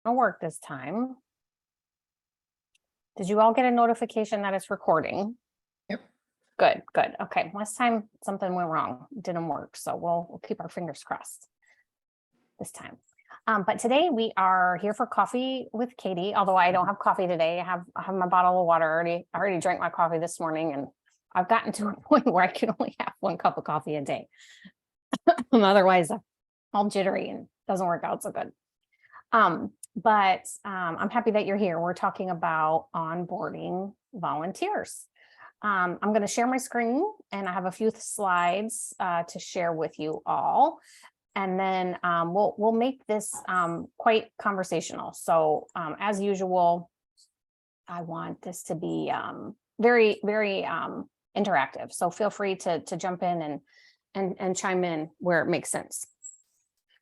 It'll work this time. Did you all get a notification that it's recording? Yep. Good, good. Okay, last time something went wrong, it didn't work. So we'll keep our fingers crossed this time. But today we are here for coffee with Katie, although I don't have coffee today. I have my bottle of water I already drank my coffee this morning, and I've gotten to a point where I can only have 1 cup of coffee a day. Otherwise, I'm all jittery and doesn't work out so good. But I'm happy that you're here. We're talking about onboarding volunteers. I'm going to share my screen, and I have a few slides to share with you all. And then we'll make this quite conversational. So as usual, I want this to be very, very interactive. So feel free to jump in and chime in where it makes sense.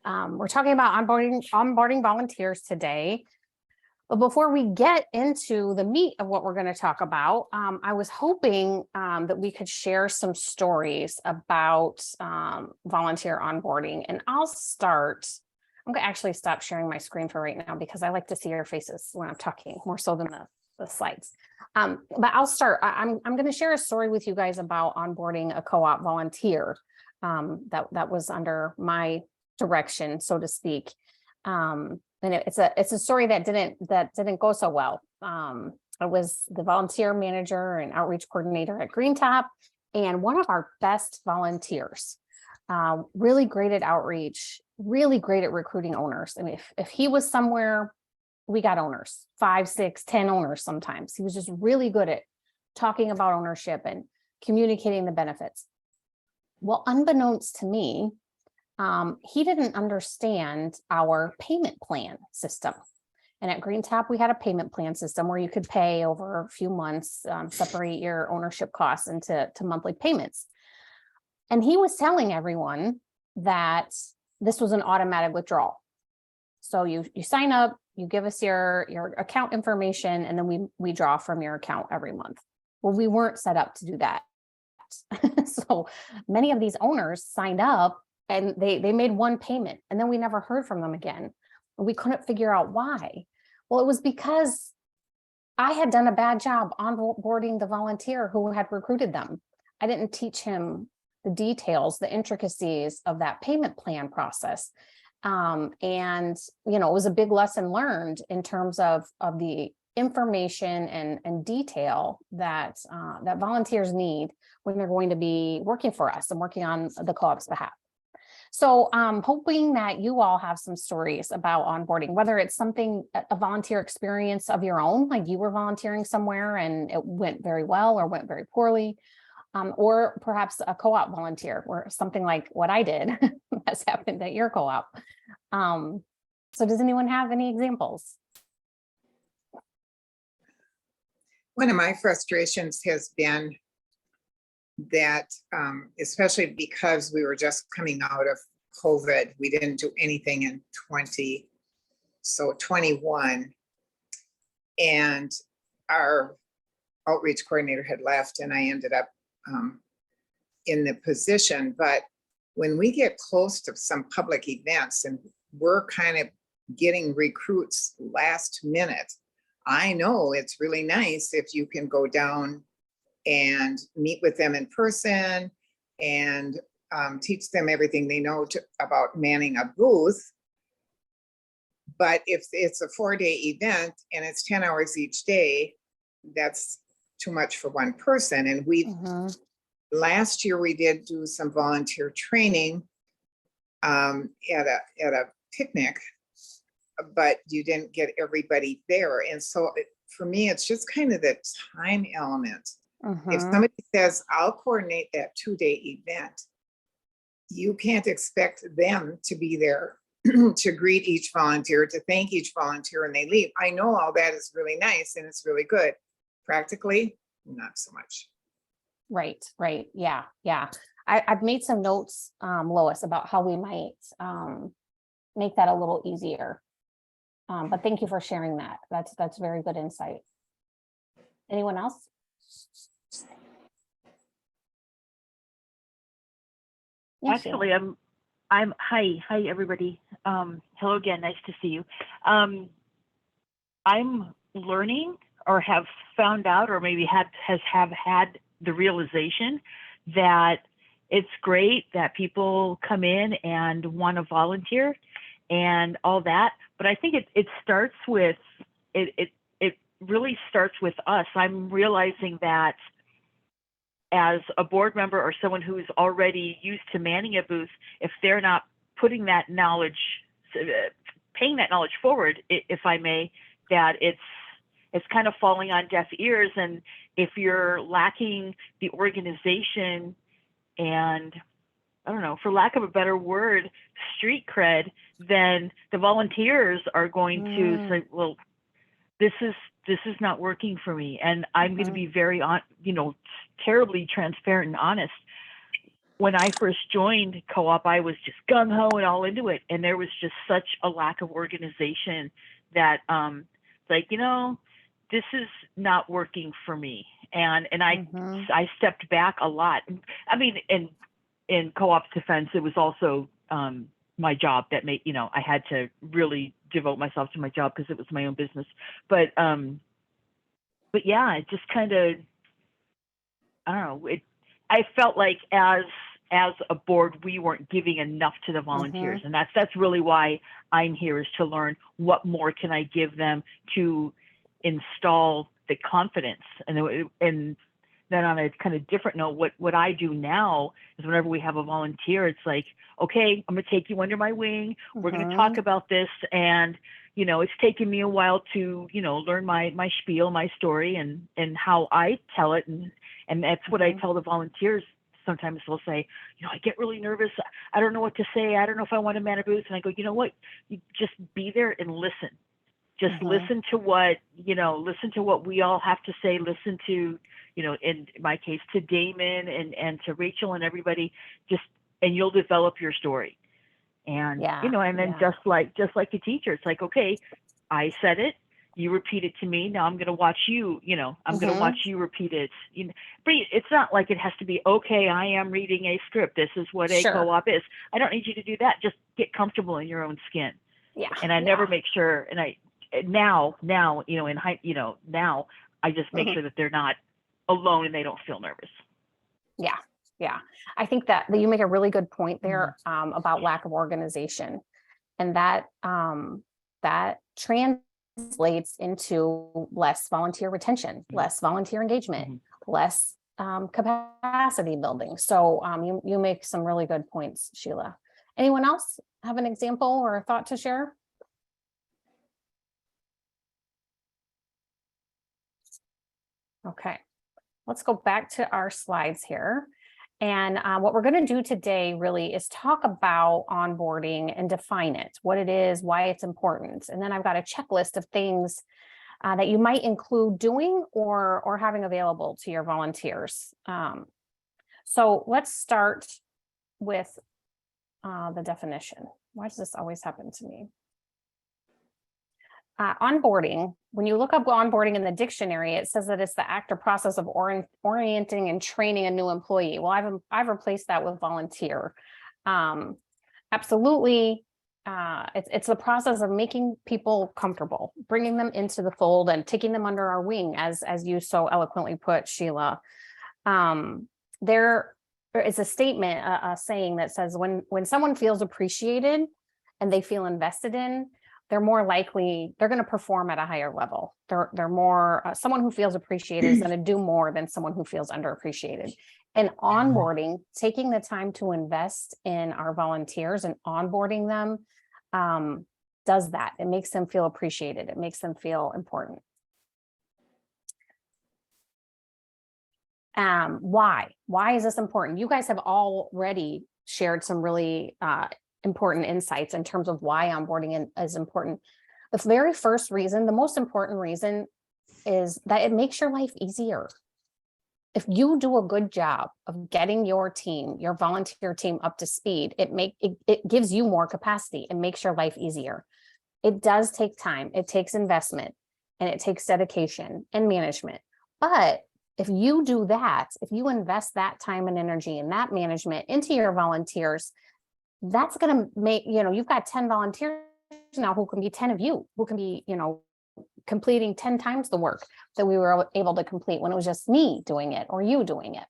We're talking about onboarding volunteers today. But before we get into the meat of what we're going to talk about, I was hoping that we could share some stories about volunteer onboarding. And I'll start. I'm going to actually stop sharing my screen for right now because I like to see your faces when I'm talking more so than the slides. But I'll start. I'm going to share a story with you guys about onboarding a co-op volunteer that was under my direction, so to speak. And it's a story that didn't go so well. I was the volunteer manager and outreach coordinator at Green Top, and one of our best volunteers, really great at outreach, really great at recruiting owners. And if he was somewhere, we got owners, 5, 6, 10 owners sometimes. He was just really good at talking about ownership and communicating the benefits. Well, unbeknownst to me, he didn't understand our payment plan system. And at Green Top, we had a payment plan system where you could pay over a few months, separate your ownership costs into monthly payments. And he was telling everyone that this was an automatic withdrawal. So you sign up, you give us your account information, and then we draw from your account every month. Well, we weren't set up to do that. So many of these owners signed up and they made one payment, and then we never heard from them again. We couldn't figure out why. Well, it was because I had done a bad job onboarding the volunteer who had recruited them. I didn't teach him the details, the intricacies of that payment plan process. And it was a big lesson learned in terms of the information and detail that volunteers need when they're going to be working for us and working on the co-op's behalf. So I'm hoping that you all have some stories about onboarding, whether it's a volunteer experience of your own, like you were volunteering somewhere and it went very well or went very poorly, or perhaps a co-op volunteer or something like what I did has happened at your co-op. So does anyone have any examples? One of my frustrations has been that, especially because we were just coming out of COVID, we didn't do anything in 21, and our outreach coordinator had left, and I ended up in the position. But when we get close to some public events and we're kind of getting recruits last minute, I know it's really nice if you can go down and meet with them in person and teach them everything they know about manning a booth. But if it's a 4-day event and it's 10 hours each day, that's too much for one person. And last year we did do some volunteer training at a picnic, but you didn't get everybody there. And so for me, it's just kind of the time element. If somebody says, I'll coordinate that 2-day event, you can't expect them to be there to greet each volunteer, to thank each volunteer, and they leave. I know all that is really nice and it's really good. Practically, not so much. Right. Yeah. I've made some notes, Lois, about how we might make that a little easier. But thank you for sharing that. That's very good insight. Anyone else? Yes, actually, I'm hi everybody. Hello again, nice to see you. I'm learning or have found out, or maybe have had the realization that it's great that people come in and want to volunteer and all that. But I think it starts with, it really starts with us. I'm realizing that as a board member or someone who's already used to manning a booth, if they're not putting that knowledge, paying that knowledge forward, if I may, that it's kind of falling on deaf ears. And if you're lacking the organization and, I don't know, for lack of a better word, street cred, then the volunteers are going to say, well, this is not working for me. And I'm going to be very, terribly transparent and honest. When I first joined co-op, I was just gung-ho and all into it. And there was just such a lack of organization that, this is not working for me. And I stepped back a lot. I mean, in co-op's defense, it was also my job that made, I had to really devote myself to my job because it was my own business. But yeah, it just kind of, I don't know. I felt like as a board, we weren't giving enough to the volunteers. And that's really why I'm here, is to learn what more can I give them to install the confidence. And then on a kind of different note, what I do now is whenever we have a volunteer, it's like, okay, I'm going to take you under my wing. We're going to talk about this. And, it's taken me a while to, learn my spiel, my story, and how I tell it. And that's what I tell the volunteers. Sometimes they'll say, I get really nervous. I don't know what to say. I don't know if I want to man a booth. And I go, you know what? You just be there and listen. Just listen to what we all have to say. Listen to, in my case, to Damon and to Rachel and everybody, and you'll develop your story. And, and then just like a teacher, it's like, okay, I said it, you repeat it to me. Now I'm going to watch you, I'm going to watch you repeat it. But it's not like it has to be, okay, I am reading a script. This is what a co-op is. I don't need you to do that. Just get comfortable in your own skin. Yeah. And I never make sure, and now, now I just make sure that they're not alone and they don't feel nervous. Yeah. Yeah. I think that you make a really good point there about lack of organization, and that translates into less volunteer retention, less volunteer engagement, less capacity building. So you make some really good points, Sheila. Anyone else have an example or a thought to share? Okay, let's go back to our slides here. And what we're going to do today really is talk about onboarding and define it, what it is, why it's important. And then I've got a checklist of things that you might include doing or having available to your volunteers. So let's start with the definition. Why does this always happen to me? Onboarding, when you look up onboarding in the dictionary, it says that it's the act or process of orienting and training a new employee. Well, I've replaced that with volunteer. Absolutely. It's the process of making people comfortable, bringing them into the fold and taking them under our wing, as you so eloquently put, Sheila. There is a statement, a saying that says when someone feels appreciated and they feel invested in, they're more likely, they're going to perform at a higher level. They're more, someone who feels appreciated is going to do more than someone who feels underappreciated. And onboarding, taking the time to invest in our volunteers and onboarding them does that. It makes them feel appreciated. It makes them feel important. Why is this important? You guys have already shared some really important insights in terms of why onboarding is important. The very first reason, the most important reason, is that it makes your life easier. If you do a good job of getting your team, your volunteer team, up to speed, it gives you more capacity. It makes your life easier. It does take time, it takes investment, and it takes dedication and management. But if you do that, if you invest that time and energy and that management into your volunteers, that's going to make, you've got 10 volunteers now who can be 10 of you, who can be, completing 10 times the work that we were able to complete when it was just me doing it or you doing it.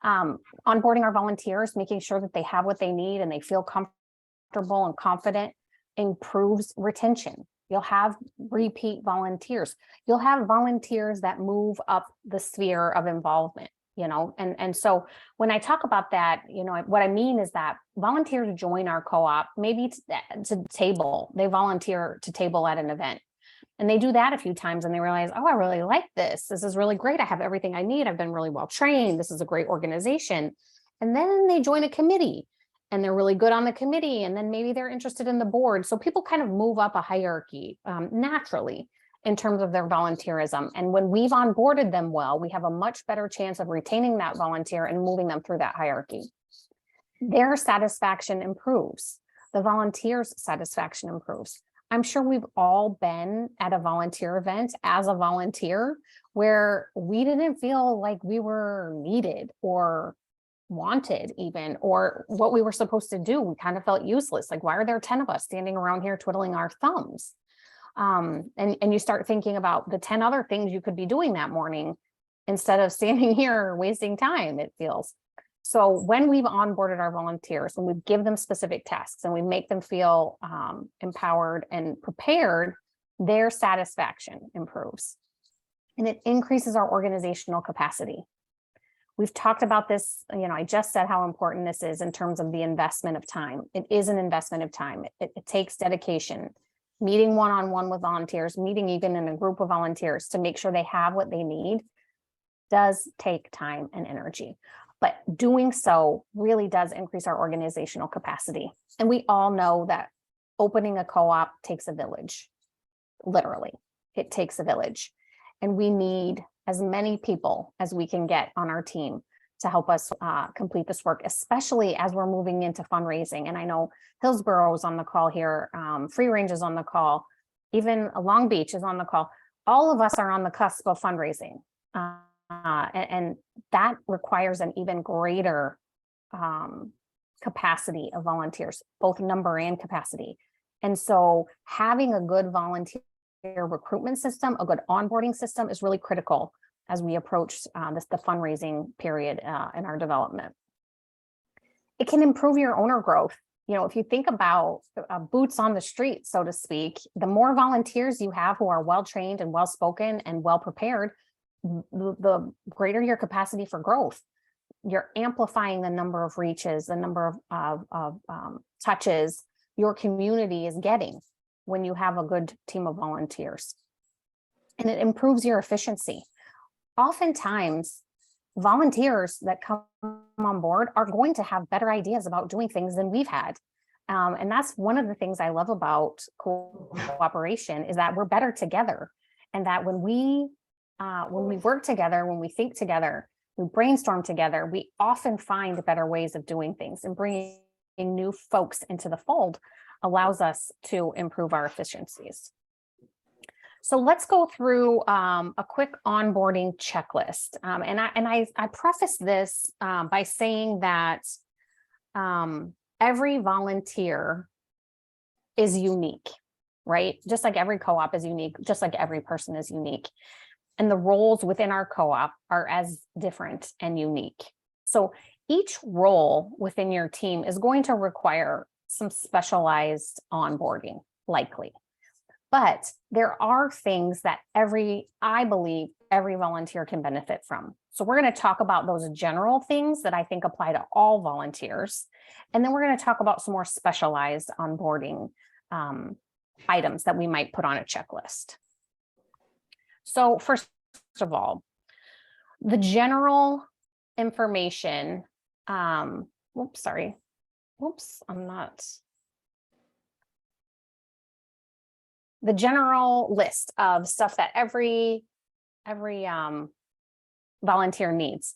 Onboarding our volunteers, making sure that they have what they need and they feel comfortable and confident improves retention. You'll have repeat volunteers. You'll have volunteers that move up the sphere of involvement, and so when I talk about that, what I mean is that volunteers join our co-op, maybe to table, they volunteer to table at an event. And they do that a few times and they realize, oh, I really like this. This is really great. I have everything I need. I've been really well trained. This is a great organization. And then they join a committee and they're really good on the committee. And then maybe they're interested in the board. So people kind of move up a hierarchy naturally in terms of their volunteerism. And when we've onboarded them well, we have a much better chance of retaining that volunteer and moving them through that hierarchy. Their satisfaction improves. The volunteers' satisfaction improves. I'm sure we've all been at a volunteer event as a volunteer where we didn't feel like we were needed or wanted even, or what we were supposed to do. We kind of felt useless. Like, why are there 10 of us standing around here twiddling our thumbs? And you start thinking about the 10 other things you could be doing that morning instead of standing here wasting time, it feels. So when we've onboarded our volunteers and we give them specific tasks and we make them feel empowered and prepared, their satisfaction improves. And it increases our organizational capacity. We've talked about this, I just said how important this is in terms of the investment of time. It is an investment of time. It takes dedication, meeting one-on-one with volunteers, meeting even in a group of volunteers to make sure they have what they need does take time and energy. But doing so really does increase our organizational capacity. And we all know that opening a co-op takes a village. Literally, it takes a village. And we need as many people as we can get on our team to help us complete this work, especially as we're moving into fundraising. And I know Hillsborough is on the call here, Free Range is on the call, even Long Beach is on the call. All of us are on the cusp of fundraising. And that requires an even greater capacity of volunteers, both number and capacity. And so having a good volunteer recruitment system, a good onboarding system is really critical as we approach the fundraising period in our development. It can improve your owner growth. If you think about boots on the street, so to speak, the more volunteers you have who are well-trained and well-spoken and well-prepared, the greater your capacity for growth. You're amplifying the number of reaches, the number of touches your community is getting when you have a good team of volunteers. And it improves your efficiency. Oftentimes, volunteers that come on board are going to have better ideas about doing things than we've had. And that's one of the things I love about cooperation is that we're better together. And that when we work together, when we think together, we brainstorm together, we often find better ways of doing things, and bringing new folks into the fold allows us to improve our efficiencies. So let's go through a quick onboarding checklist. And I preface this by saying that every volunteer is unique, right? Just like every co-op is unique, just like every person is unique. And the roles within our co-op are as different and unique. So each role within your team is going to require some specialized onboarding, likely. But there are things that I believe every volunteer can benefit from. So we're going to talk about those general things that I think apply to all volunteers. And then we're going to talk about some more specialized onboarding items that we might put on a checklist. So first of all, the general information, the general list of stuff that every volunteer needs,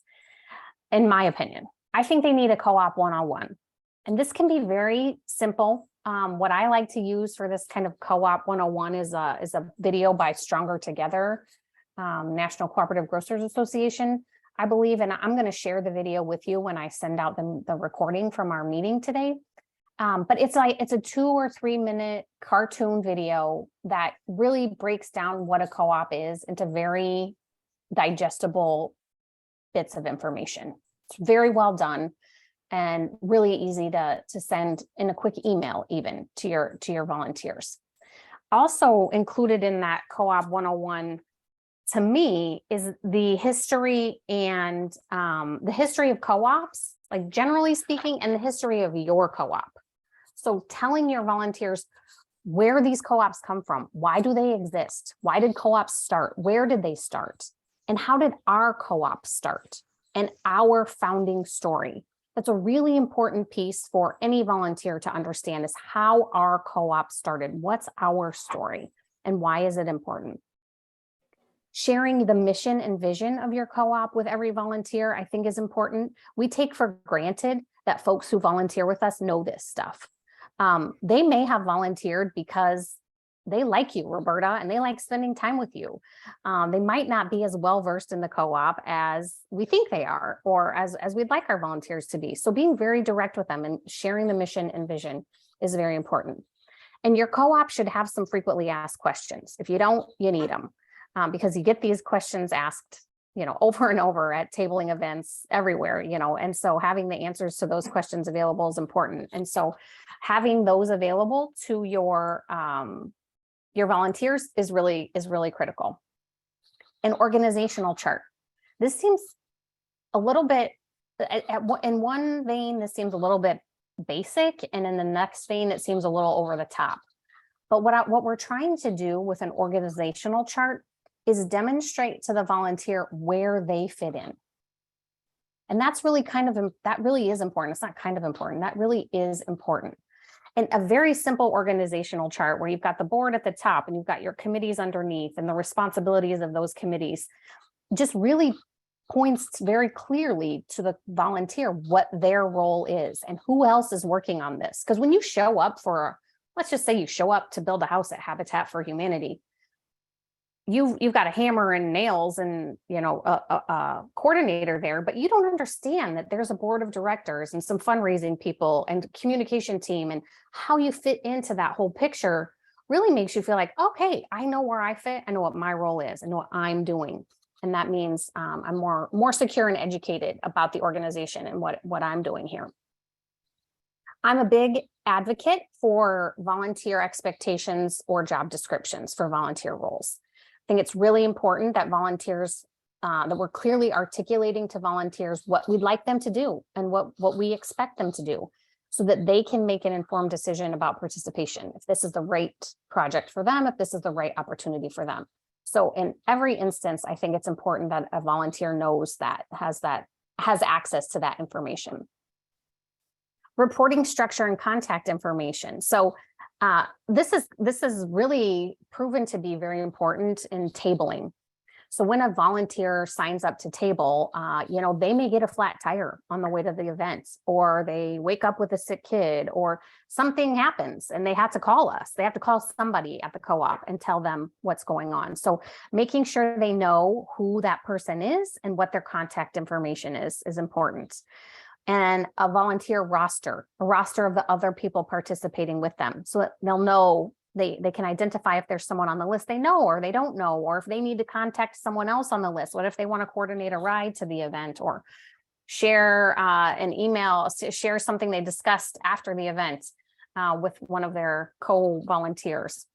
in my opinion. I think they need a co-op one-on-one. And this can be very simple. What I like to use for this kind of co-op 101 is a video by Stronger Together, National Cooperative Grocers Association, I believe. And I'm going to share the video with you when I send out the recording from our meeting today. But it's a 2 or 3 minute cartoon video that really breaks down what a co-op is into very digestible bits of information. It's very well done and really easy to send in a quick email even to your volunteers. Also included in that Co-op 101 to me is the history and the history of co-ops, like generally speaking, and the history of your co-op. So telling your volunteers where these co-ops come from, why do they exist? Why did co-ops start? Where did they start? And how did our co-op start? And our founding story. That's a really important piece for any volunteer to understand, is how our co-op started. What's our story and why is it important? Sharing the mission and vision of your co-op with every volunteer, I think, is important. We take for granted that folks who volunteer with us know this stuff. They may have volunteered because they like you, Roberta, and they like spending time with you. They might not be as well versed in the co-op as we think they are, or as we'd like our volunteers to be. So being very direct with them and sharing the mission and vision is very important. And your co-op should have some frequently asked questions. If you don't, you need them, because you get these questions asked, over and over at tabling events everywhere, and so having the answers to those questions available is important. And so having those available to your volunteers is really critical. An organizational chart. This seems a little bit, in one vein, this seems a little bit basic, and in the next vein, it seems a little over the top. But what we're trying to do with an organizational chart is demonstrate to the volunteer where they fit in. And that's really that really is important. It's not kind of important, that really is important. And a very simple organizational chart where you've got the board at the top and you've got your committees underneath and the responsibilities of those committees just really points very clearly to the volunteer what their role is and who else is working on this. Because when you show up let's just say you show up to build a house at Habitat for Humanity, you've got a hammer and nails and a coordinator there, but you don't understand that there's a board of directors and some fundraising people and communication team, and how you fit into that whole picture really makes you feel like, okay, I know where I fit, I know what my role is, I know what I'm doing. And that means I'm more secure and educated about the organization and what I'm doing here. I'm a big advocate for volunteer expectations or job descriptions for volunteer roles. I think it's really important that volunteers, that we're clearly articulating to volunteers what we'd like them to do and what we expect them to do, so that they can make an informed decision about participation, if this is the right project for them, if this is the right opportunity for them. So in every instance, I think it's important that a volunteer knows that, has access to that information. Reporting structure and contact information. So this is really proven to be very important in tabling. So when a volunteer signs up to table, they may get a flat tire on the way to the event, or they wake up with a sick kid, or something happens and they have to call us. They have to call somebody at the co-op and tell them what's going on. So making sure they know who that person is and what their contact information is important. And a volunteer roster, a roster of the other people participating with them, so that they'll know, they can identify if there's someone on the list they know or they don't know, or if they need to contact someone else on the list. What if they want to coordinate a ride to the event, or share an email, share something they discussed after the event with one of their co-volunteers.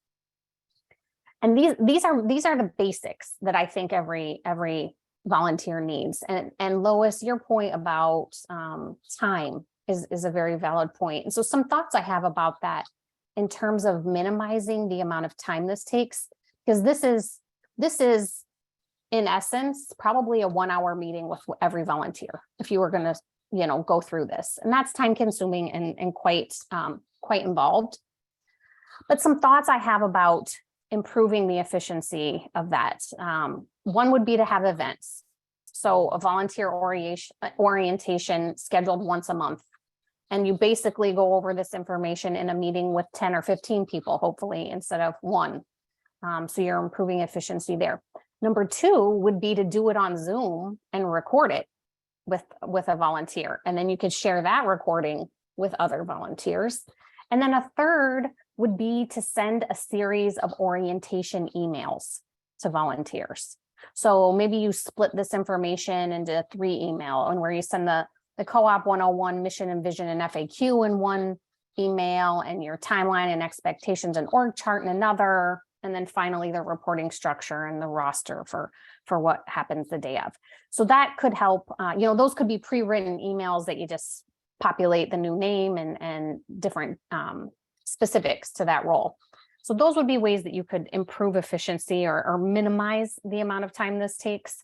And these are the basics that I think every volunteer needs. And Lois, your point about time is a very valid point. And so some thoughts I have about that in terms of minimizing the amount of time this takes, because this is in essence probably a 1-hour meeting with every volunteer if you were going to go through this, and that's time consuming and quite involved. But some thoughts I have about improving the efficiency of that. One would be to have events. So a volunteer orientation scheduled once a month. And you basically go over this information in a meeting with 10 or 15 people, hopefully, instead of one. So you're improving efficiency there. Number 2 would be to do it on Zoom and record it with a volunteer. And then you could share that recording with other volunteers. And then a third would be to send a series of orientation emails to volunteers. So maybe you split this information into 3 email, and where you send the Co-op 101 mission and vision and FAQ in one email, and your timeline and expectations and org chart in another, and then finally the reporting structure and the roster for what happens the day of. So that could help, those could be pre-written emails that you just populate the new name and different specifics to that role. So those would be ways that you could improve efficiency or minimize the amount of time this takes.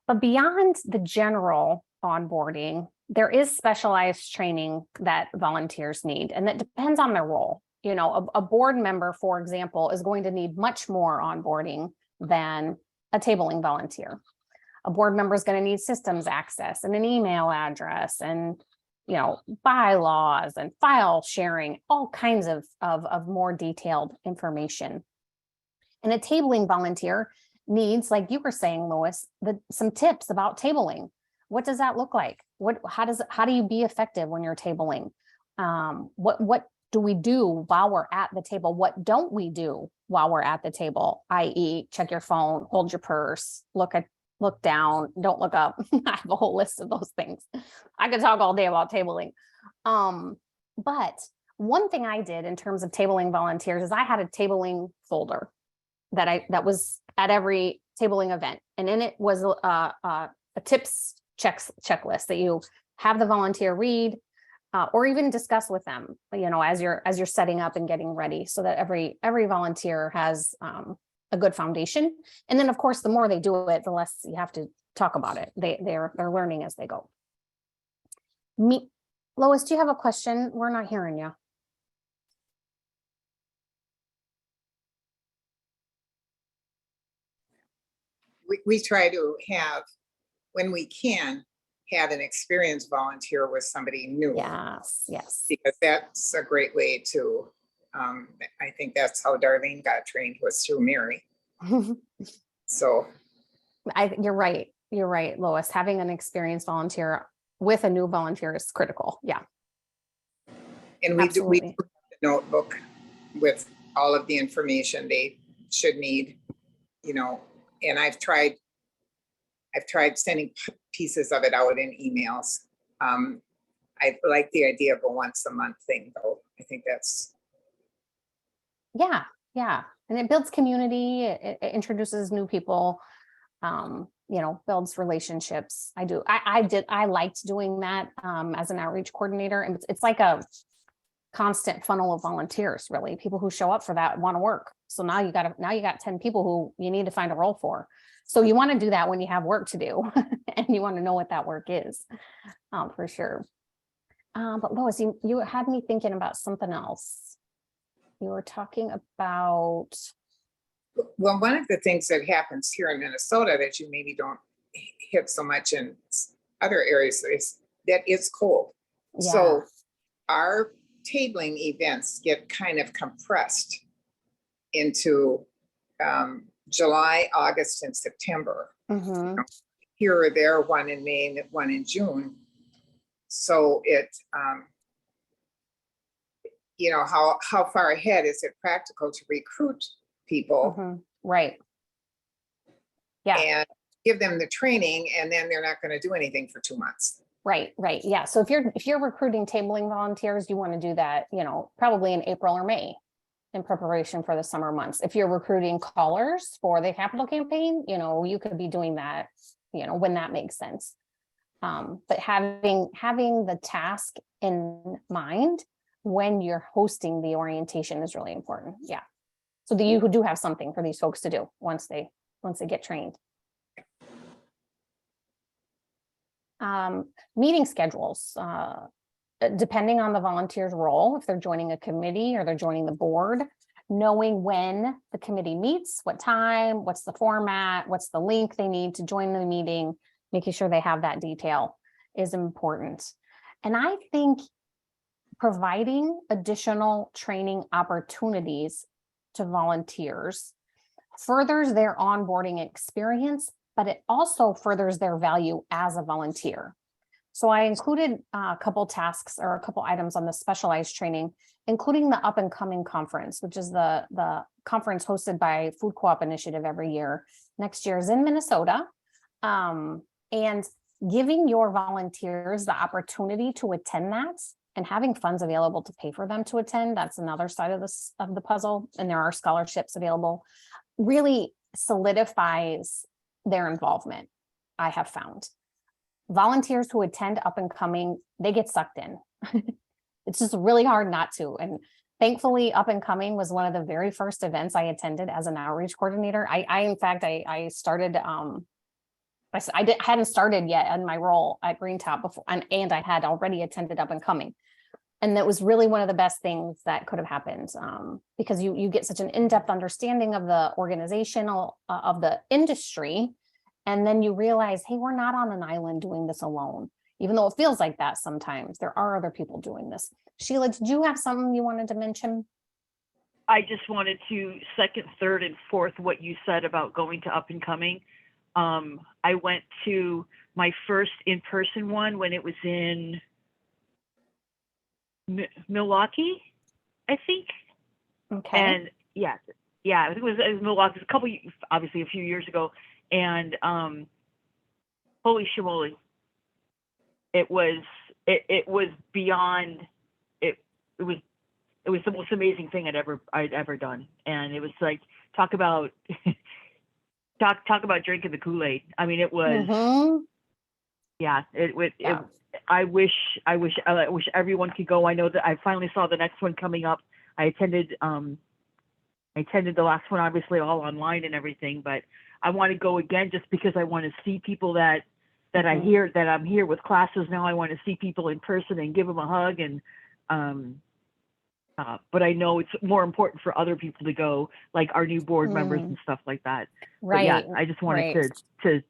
But beyond the general onboarding, there is specialized training that volunteers need, and that depends on their role. A board member, for example, is going to need much more onboarding than a tabling volunteer. A board member is going to need systems access and an email address and bylaws and file sharing, all kinds of more detailed information. And a tabling volunteer needs, like you were saying, Lois, some tips about tabling. What does that look like? How do you be effective when you're tabling? What do we do while we're at the table? What don't we do while we're at the table? i.e., check your phone, hold your purse, look down, don't look up. I have a whole list of those things. I could talk all day about tabling. But one thing I did in terms of tabling volunteers is I had a tabling folder that was at every tabling event. And in it was a tips checklist that you have the volunteer read, or even discuss with them, as you're setting up and getting ready, so that every volunteer has a good foundation. And then, of course, the more they do it, the less you have to talk about it. They're learning as they go. Lois, do you have a question? We're not hearing you. We try to have, when we can, have an experienced volunteer with somebody new. Yes. Because that's a great way to, I think that's how Darlene got trained, was through Mary. So. You're right, Lois. Having an experienced volunteer with a new volunteer is critical. Yeah. And we do the notebook with all of the information they should need, and I've tried sending pieces of it out in emails. I like the idea of a once a month thing, though. I think that's. Yeah. And it builds community. It introduces new people, builds relationships. I liked doing that as an outreach coordinator. And it's like a constant funnel of volunteers, really. People who show up for that want to work. So now you got 10 people who you need to find a role for. So you want to do that when you have work to do and you want to know what that work is, for sure. But Lois, you had me thinking about something else. You were talking about. Well, one of the things that happens here in Minnesota that you maybe don't hit so much in other areas is that it's cold. Yeah. So our tabling events get kind of compressed into July, August, and September. Mm-hmm. Here or there, one in May and one in June. So it, how far ahead is it practical to recruit people? Mm-hmm. Right. Yeah. And give them the training, and then they're not going to do anything for 2 months. Right. Yeah. So if you're recruiting tabling volunteers, you want to do that, probably in April or May, in preparation for the summer months. If you're recruiting callers for the capital campaign, you could be doing that, when that makes sense. But having the task in mind when you're hosting the orientation is really important. Yeah. So that you do have something for these folks to do once they get trained. Meeting schedules, depending on the volunteer's role, if they're joining a committee or they're joining the board, knowing when the committee meets, what time, what's the format, what's the link they need to join the meeting, making sure they have that detail is important. And I think providing additional training opportunities to volunteers furthers their onboarding experience, but it also furthers their value as a volunteer. So I included a couple tasks or a couple items on the specialized training, including the Up and Coming conference, which is the conference hosted by Food Co-op Initiative every year. Next year is in Minnesota. And giving your volunteers the opportunity to attend that and having funds available to pay for them to attend, that's another side of the puzzle. And there are scholarships available, really solidifies their involvement, I have found. Volunteers who attend Up and Coming, they get sucked in. It's just really hard not to. And thankfully, Up and Coming was one of the very first events I attended as an outreach coordinator. In fact, I started, I hadn't started yet in my role at Green Top before, and I had already attended Up and Coming. And that was really one of the best things that could have happened, because you get such an in-depth understanding of the organizational, of the industry. And then you realize, hey, we're not on an island doing this alone, even though it feels like that sometimes. There are other people doing this. Sheila, did you have something you wanted to mention? I just wanted to second, third, and fourth what you said about going to Up and Coming. I went to my first in-person one when it was in Milwaukee, I think. Okay. And yeah, I think it was Milwaukee, obviously a few years ago. And holy shimoly, it was beyond it. It was the most amazing thing I'd ever done. And it was like, talk about drinking the Kool-Aid. I mean, it was, yeah, I wish everyone could go. I know that I finally saw the next one coming up. I attended the last one, obviously all online and everything, but I want to go again just because I want to see people that I hear, that I'm here with classes now. I want to see people in person and give them a hug. And but I know it's more important for other people to go, like our new board members and stuff like that. Right. But yeah, I just wanted to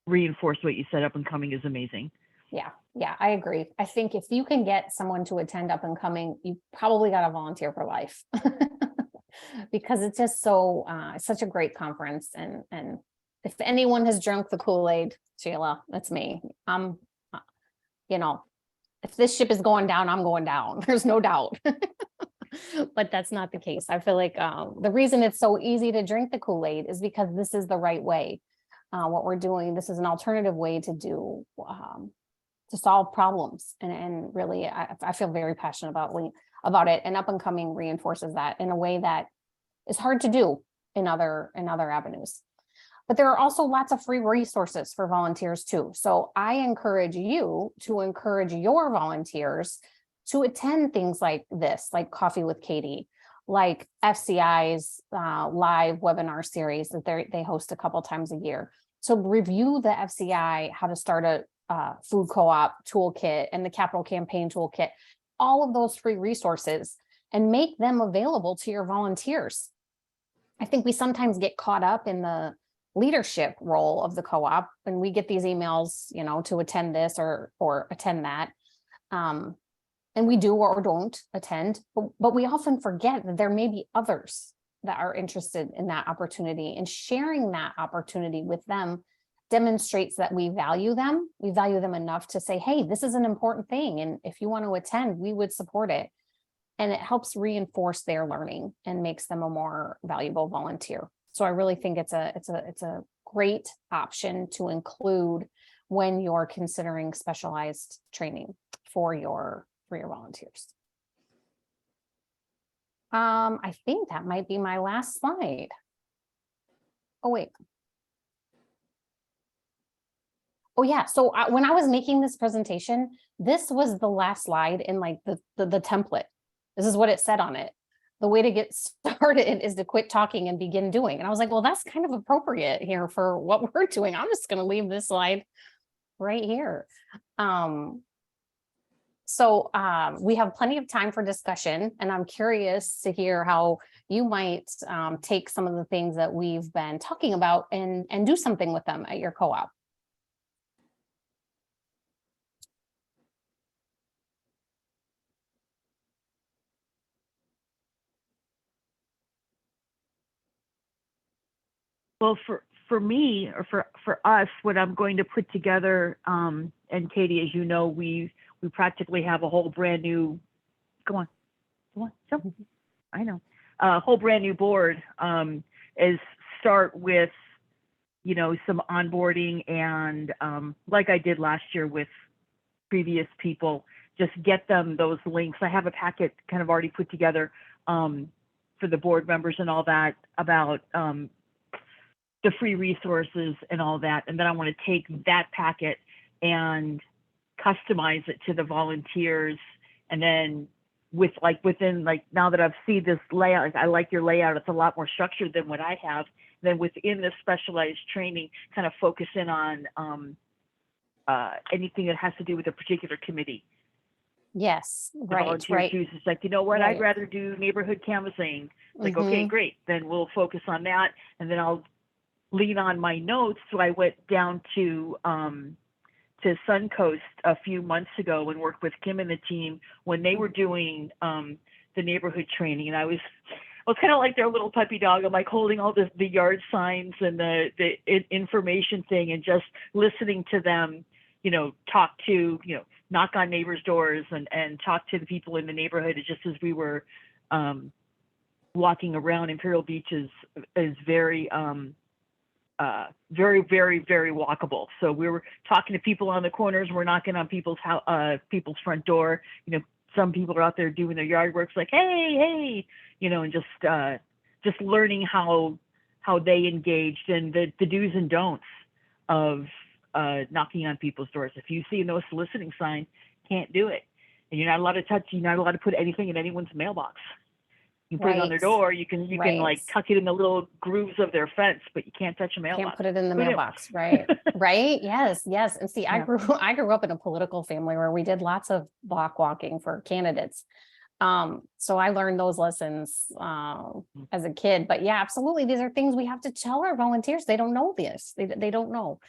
reinforce what you said. Up and Coming is amazing. Yeah, I agree. I think if you can get someone to attend Up and Coming, you probably got to volunteer for life. Because it's just so it's such a great conference. And if anyone has drunk the Kool-Aid, Sheila, that's me. If this ship is going down, I'm going down. There's no doubt. But that's not the case. I feel like the reason it's so easy to drink the Kool-Aid is because this is the right way. What we're doing, this is an alternative way to do to solve problems. And really, I feel very passionate about it. And Up and Coming reinforces that in a way that is hard to do in other avenues. But there are also lots of free resources for volunteers too. So I encourage you to encourage your volunteers to attend things like this, like Coffee with Katie, like FCI's live webinar series that they host a couple times a year. So review the FCI, how to start a food co-op toolkit and the capital campaign toolkit, all of those free resources, and make them available to your volunteers. I think we sometimes get caught up in the leadership role of the co-op when we get these emails, to attend this or attend that. And we do or don't attend, but we often forget that there may be others that are interested in that opportunity, and sharing that opportunity with them demonstrates that we value them. We value them enough to say, hey, this is an important thing. And if you want to attend, we would support it. And it helps reinforce their learning and makes them a more valuable volunteer. So I really think it's a great option to include when you're considering specialized training for your volunteers. I think that might be my last slide. Oh, wait. Oh yeah, so when I was making this presentation, this was the last slide in like the template. This is what it said on it. The way to get started is to quit talking and begin doing. And I was like, well, that's kind of appropriate here for what we're doing. I'm just going to leave this slide right here. So we have plenty of time for discussion, and I'm curious to hear how you might take some of the things that we've been talking about and do something with them at your co-op. Well, for me, or for us, what I'm going to put together, and Katie, as you know, we practically have a whole brand new, go on, jump. I know, a whole brand new board, is start with, you know, some onboarding and, like I did last year with previous people, just get them those links. I have a packet kind of already put together, for the board members and all that about, the free resources and all that. And then I want to take that packet and customize it to the volunteers. And then within now that I've seen this layout, I like your layout. It's a lot more structured than what I have. Then within this specialized training, kind of focus in on anything that has to do with a particular committee. Yes, The right, volunteer right. chooses, like, you know what, Right. I'd rather do neighborhood canvassing. Like, okay, great. Then we'll focus on that. And then I'll lean on my notes. So I went down to Suncoast a few months ago and worked with Kim and the team when they were doing the neighborhood training. And I was kind of like their little puppy dog. I'm like holding all the yard signs and the information thing and just listening to them, you know, talk to, you know, knock on neighbors' doors and talk to the people in the neighborhood. Just as we were walking around, Imperial Beach is very, very, very, very walkable. So we were talking to people on the corners. We're knocking on people's front door. You know, some people are out there doing their yard works, like, hey, you know, and just learning how they engaged and the do's and don'ts of knocking on people's doors. If you see a no soliciting sign, can't do it. And you're not allowed to touch. You're not allowed to put anything in anyone's mailbox. You can put it on their door. You can like tuck it in the little grooves of their fence, but you can't touch a mailbox. Can't put it in the mailbox, right? Right. Yes. And see, I grew up in a political family where we did lots of block walking for candidates. So I learned those lessons as a kid. But yeah, absolutely, these are things we have to tell our volunteers. They don't know this. They don't know.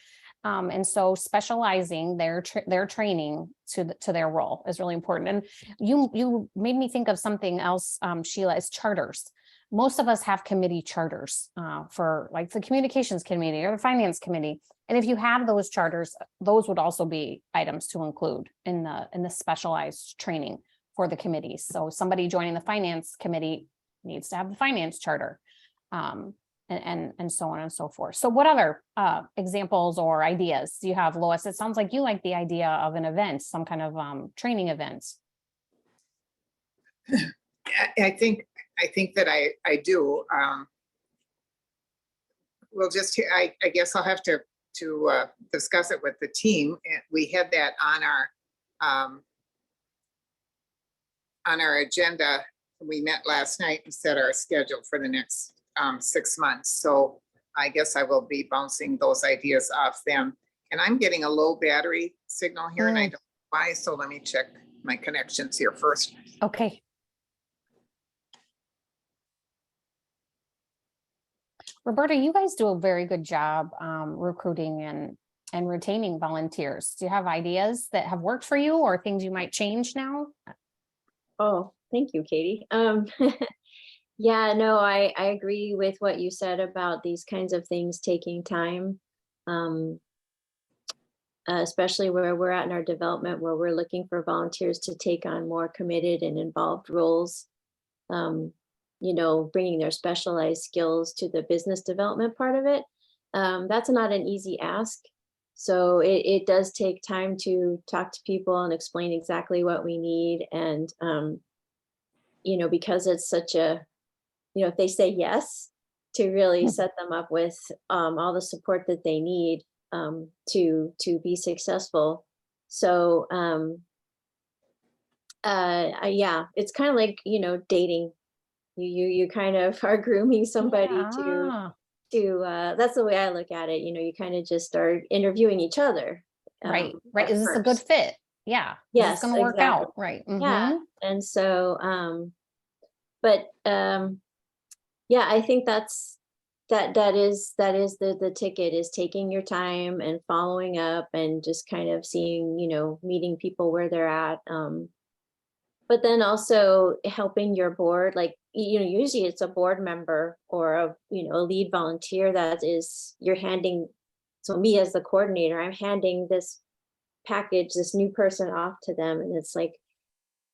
And so specializing their training to their role is really important. And you made me think of something else, Sheila, is charters. Most of us have committee charters for like the communications committee or the finance committee. And if you have those charters, those would also be items to include in the specialized training for the committees. So somebody joining the finance committee needs to have the finance charter. And so on and so forth. So what other examples or ideas do you have, Lois? It sounds like you like the idea of an event, some kind of training event. I think that I do. We'll just, I guess I'll have to discuss it with the team. We had that on our agenda. We met last night and set our schedule for the next 6 months. So I guess I will be bouncing those ideas off them. And I'm getting a low battery signal here and I don't know why. So let me check my connections here first. Okay. Roberta, you guys do a very good job recruiting and retaining volunteers. Do you have ideas that have worked for you or things you might change now? Oh, thank you, Katie. Yeah, no, I agree with what you said about these kinds of things taking time, especially where we're at in our development, where we're looking for volunteers to take on more committed and involved roles, you know, bringing their specialized skills to the business development part of it. That's not an easy ask. So it does take time to talk to people and explain exactly what we need. And, you know, because it's such a, you know, if they say yes, to really set them up with all the support that they need to be successful. So yeah, it's kind of like, you know, dating. You kind of are grooming somebody to that's the way I look at it. You know, you kind of just start interviewing each other. Right. Is this a good fit? Yeah. Yes, it's going to work out. Right. Yeah. And so but yeah, I think that is the ticket, is taking your time and following up and just kind of seeing, you know, meeting people where they're at. But then also helping your board, like usually it's a board member or a lead volunteer that is, you're handing, so me as the coordinator, I'm handing this package, this new person off to them, and it's like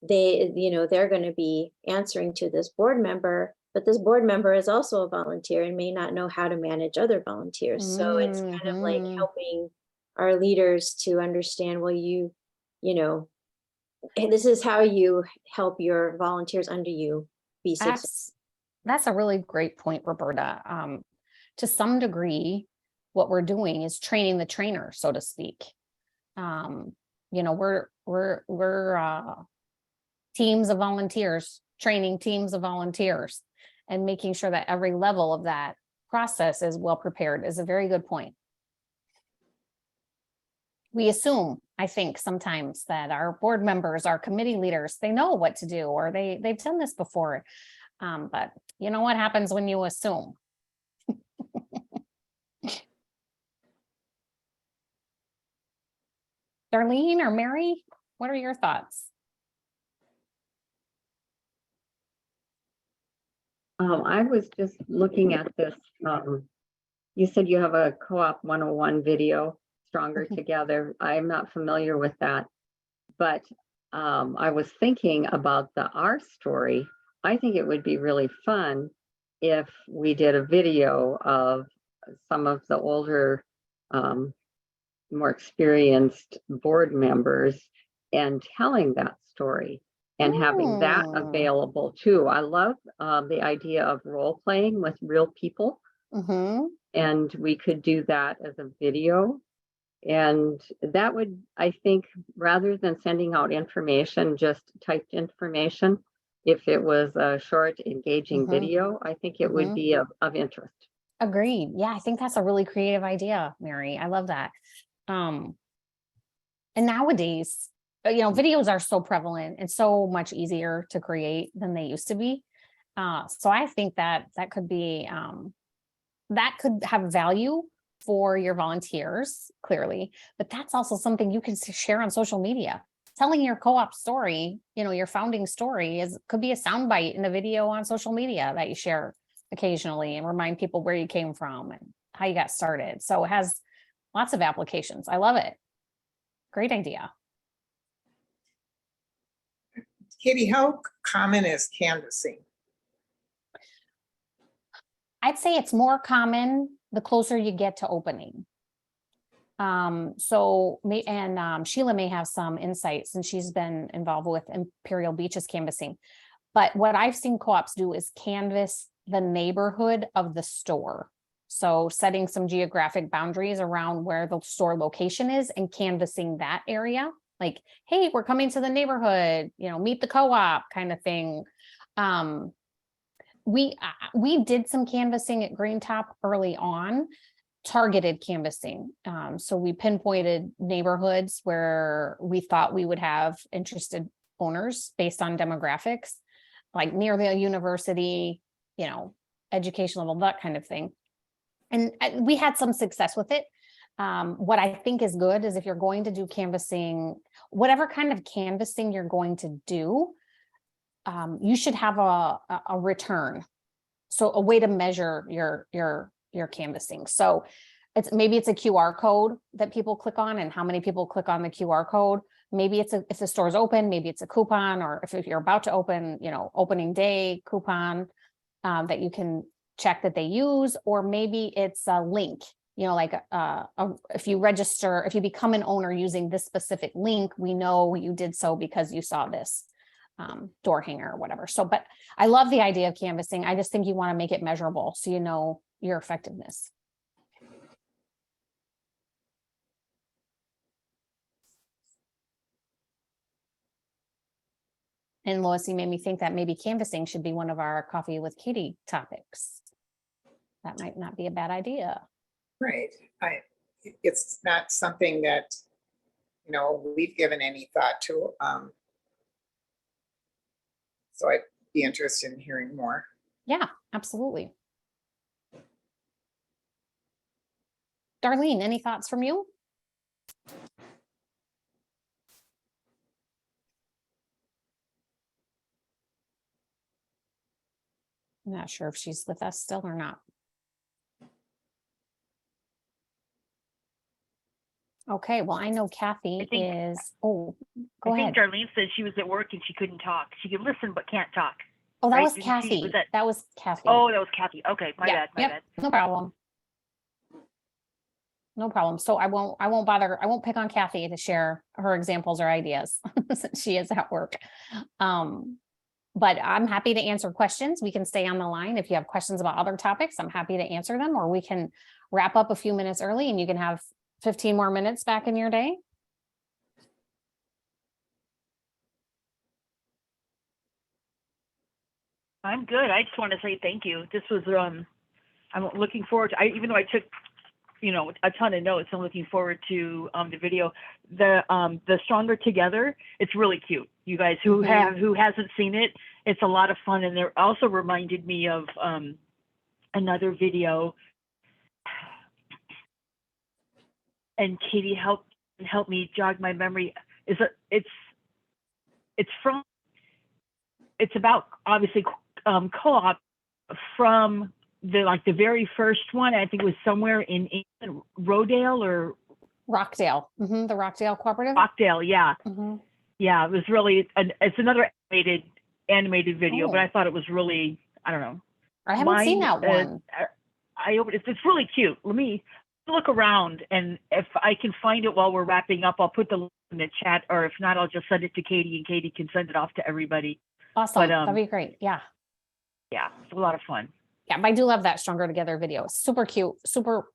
they're going to be answering to this board member, but this board member is also a volunteer and may not know how to manage other volunteers. So it's kind of like helping our leaders to understand, well, this is how you help your volunteers under you be successful. That's a really great point, Roberta. To some degree, what we're doing is training the trainer, so to speak. We're teams of volunteers, training teams of volunteers, and making sure that every level of that process is well prepared is a very good point. We assume, I think, sometimes that our board members, our committee leaders, they know what to do, or they've done this before. But you know what happens when you assume? Darlene or Mary, what are your thoughts? I was just looking at this. You said you have a Co-op 101 video, Stronger Together. I'm not familiar with that, but I was thinking about our story. I think it would be really fun if we did a video of some of the older, more experienced board members and telling that story and having that available too. I love the idea of role playing with real people. And we could do that as a video. And that would, I think, rather than sending out information, just typed information, if it was a short, engaging video, I think it would be of interest. Agreed. Yeah, I think that's a really creative idea, Mary. I love that. And nowadays, videos are so prevalent and so much easier to create than they used to be. So I think that could be, that could have value for your volunteers, clearly, but that's also something you can share on social media. Telling your co-op story, your founding story could be a soundbite in a video on social media that you share occasionally and remind people where you came from and how you got started. So it has lots of applications. I love it. Great idea. Katie, how common is canvassing? I'd say it's more common the closer you get to opening. Sheila may have some insights, and she's been involved with Imperial Beaches canvassing. But what I've seen co-ops do is canvass the neighborhood of the store. So setting some geographic boundaries around where the store location is and canvassing that area. Like, hey, we're coming to the neighborhood, meet the co-op kind of thing. We did some canvassing at Green Top early on, targeted canvassing. So we pinpointed neighborhoods where we thought we would have interested owners based on demographics, like near the university, education level, that kind of thing. And we had some success with it. What I think is good is if you're going to do canvassing, whatever kind of canvassing you're going to do, you should have a return. So a way to measure your canvassing. So maybe it's a QR code that people click on, and how many people click on the QR code. Maybe it's if the store's open, maybe it's a coupon, or if you're about to open, opening day coupon that you can check that they use, or maybe it's a link. If you register, if you become an owner using this specific link, we know you did so because you saw this door hanger or whatever. So, but I love the idea of canvassing. I just think you want to make it measurable so you know your effectiveness. And Lois, you made me think that maybe canvassing should be one of our Coffee with Katie topics. That might not be a bad idea. Right. It's not something that, we've given any thought to. So I'd be interested in hearing more. Yeah, absolutely. Darlene, any thoughts from you? I'm not sure if she's with us still or not. Okay, well, I know Kathy is, oh, go I ahead. think Darlene said she was at work and she couldn't talk. She could listen but can't talk. Oh, that right? was Didn't she- Kathy. was That was Kathy. Oh, that was Kathy. Okay, my Yeah, bad. My yep, bad. no problem. No problem. So I won't pick on Kathy to share her examples or ideas since she is at work. But I'm happy to answer questions. We can stay on the line. If you have questions about other topics, I'm happy to answer them, or we can wrap up a few minutes early and you can have 15 more minutes back in your day. I'm good. I just want to say thank you. This was I'm looking forward to, even though I took, a ton of notes, I'm looking forward to the video. The Stronger Together, it's really cute. You guys who hasn't seen it, it's a lot of fun. And it also reminded me of another video. And Katie help me jog my memory. It's about obviously co-op from the very first one. I think it was somewhere in England, Rodale or Rockdale, the Rockdale Cooperative. Rockdale, yeah. Yeah, it was really, it's another animated video, but I thought it was really, I don't know. I haven't seen that one. It's really cute. Let me look around, and if I can find it while we're wrapping up, I'll put the link in the chat, or if not, I'll just send it to Katie, and Katie can send it off to everybody. Awesome. That'd be great. Yeah. Yeah, it's a lot of fun. Yeah, I do love that Stronger Together video. It's super cute, super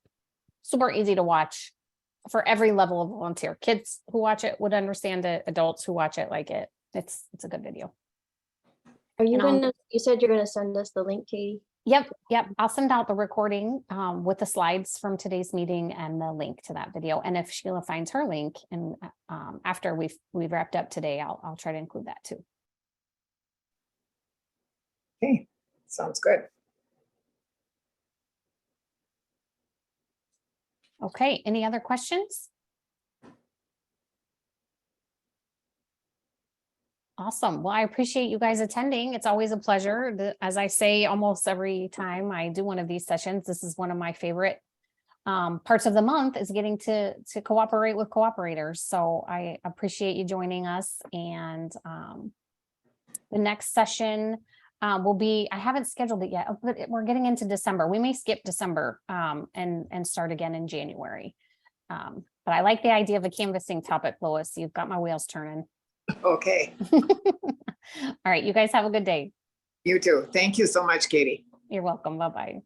easy to watch for every level of volunteer. Kids who watch it would understand it. Adults who watch it like it. It's a good video. Are you you said you're gonna send us the link, Katie? Yep. I'll send out the recording with the slides from today's meeting and the link to that video. And if Sheila finds her link, and after we've wrapped up today, I'll try to include that too. Okay, sounds good. Okay, any other questions? Awesome. Well, I appreciate you guys attending. It's always a pleasure. As I say, almost every time I do one of these sessions, this is one of my favorite parts of the month, is getting to cooperate with cooperators. So I appreciate you joining us. And the next session will be, I haven't scheduled it yet, but we're getting into December. We may skip December and start again in January. But I like the idea of a canvassing topic, Lois. You've got my wheels turning. Okay. All right. You guys have a good day. You too. Thank you so much, Katie. You're welcome. Bye-bye.